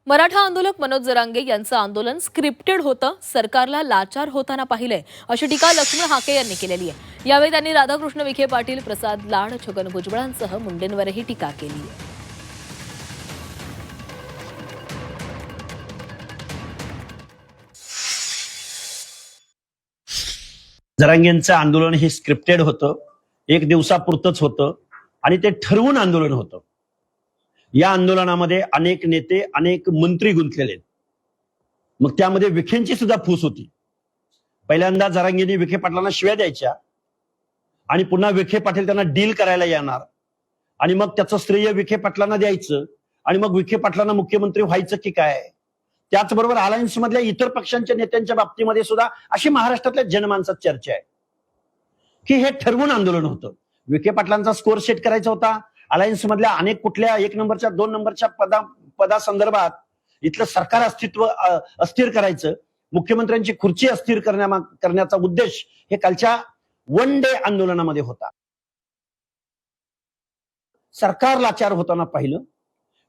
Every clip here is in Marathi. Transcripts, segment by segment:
मराठा आंदोलक मनोज जरांगे यांचं आंदोलन स्क्रिप्टेड होतं, सरकारला लाचार होताना पाहिलंय, अशी टीका लक्ष्मण हाके यांनी केलेली आहे. यावेळी त्यांनी राधाकृष्ण विखे पाटील, प्रसाद लाड, छगन भुजबळांसह मुंडेंवरही टीका केली आहे. जरांगेंचं आंदोलन हे स्क्रिप्टेड होतं, एक दिवसापुरतंच होतं आणि ते ठरवून आंदोलन होतं. या आंदोलनामध्ये अनेक नेते, अनेक मंत्री गुंतलेले. मग त्यामध्ये विखेंची सुद्धा फूस होती. पहिल्यांदा जरांगेंनी विखे पाटलांना शिव्या द्यायच्या आणि पुन्हा विखे पाटील त्यांना डील करायला येणार आणि मग त्याचं श्रेय विखे पाटलांना द्यायचं आणि मग विखे पाटलांना मुख्यमंत्री व्हायचं की काय. त्याचबरोबर अलायन्स मधल्या इतर पक्षांच्या नेत्यांच्या बाबतीमध्ये सुद्धा अशी महाराष्ट्रातल्या जनमानसात चर्चा आहे की हे ठरवून आंदोलन होतं. विखे पाटलांचा स्कोर सेट करायचा होता. अलायन्स मधल्या अनेक कुठल्या 1 नंबरच्या 2 नंबरच्या पदासंदर्भात इथलं सरकार अस्तित्व अस्थिर करायचं, मुख्यमंत्र्यांची खुर्ची अस्थिर करण्याचा उद्देश हे कालच्या 1 डे आंदोलनामध्ये होता. सरकार लाचार होताना पाहिलं.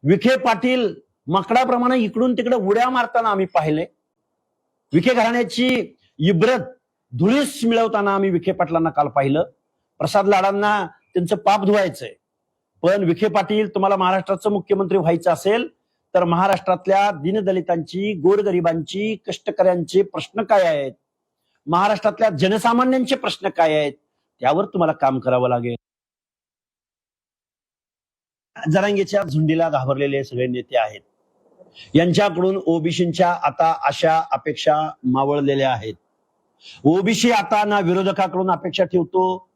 विखे पाटील माकडाप्रमाणे इकडून तिकडे उड्या मारताना आम्ही पाहिले. विखे घराण्याची इब्रत धुळीस मिळवताना आम्ही विखे पाटलांना काल पाहिलं. प्रसाद लाडांना त्यांचं पाप धुवायचंय. पण विखे पाटील, तुम्हाला महाराष्ट्राचं मुख्यमंत्री व्हायचं असेल तर महाराष्ट्रातल्या दीनदलितांची, गोरगरिबांची, कष्टकऱ्यांचे प्रश्न काय आहेत, महाराष्ट्रातल्या जनसामान्यांचे प्रश्न काय आहेत, त्यावर तुम्हाला काम करावं लागेल. जरांगेच्या झुंडीला घाबरलेले सगळे नेते आहेत. यांच्याकडून ओबीसींच्या आता आशा अपेक्षा मावळलेल्या आहेत. ओबीसी आता ना विरोधकाकडून अपेक्षा ठेवतो,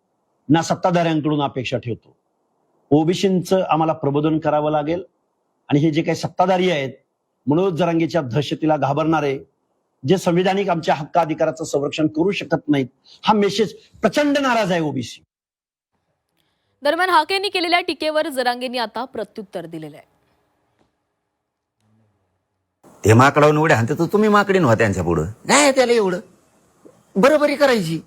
ना सत्ताधाऱ्यांकडून अपेक्षा ठेवतो. ओबीसींचं आम्हाला प्रबोधन करावं लागेल आणि हे जे काही सत्ताधारी आहेत, मनोज जरांगेच्या दहशतीला घाबरणारे, जे संविधानिक आमच्या हक्क अधिकाराचं संरक्षण करू शकत नाहीत, हा मेसेज प्रचंड नाराज आहे ओबीसी. दरम्यान हाके यांनी केलेल्या टीकेवर जरांगेंनी आता प्रत्युत्तर दिलेलं आहे. ते माकडावून उड्या हाणते तर तुम्ही माकडीन व्हा त्यांच्या पुढं. नाही त्याला एवढं बरोबरी करायची.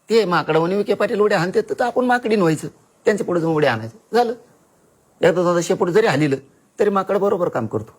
ते माकडावून विखे पाटील उड्या हाणते तर आपण माकडीन व्हायचं, त्यांच्या पुढे जाऊन उड्या आणायचं, झालं. एकदा शेपूट जरी हालिलं तरी माकड बरोबर काम करतो.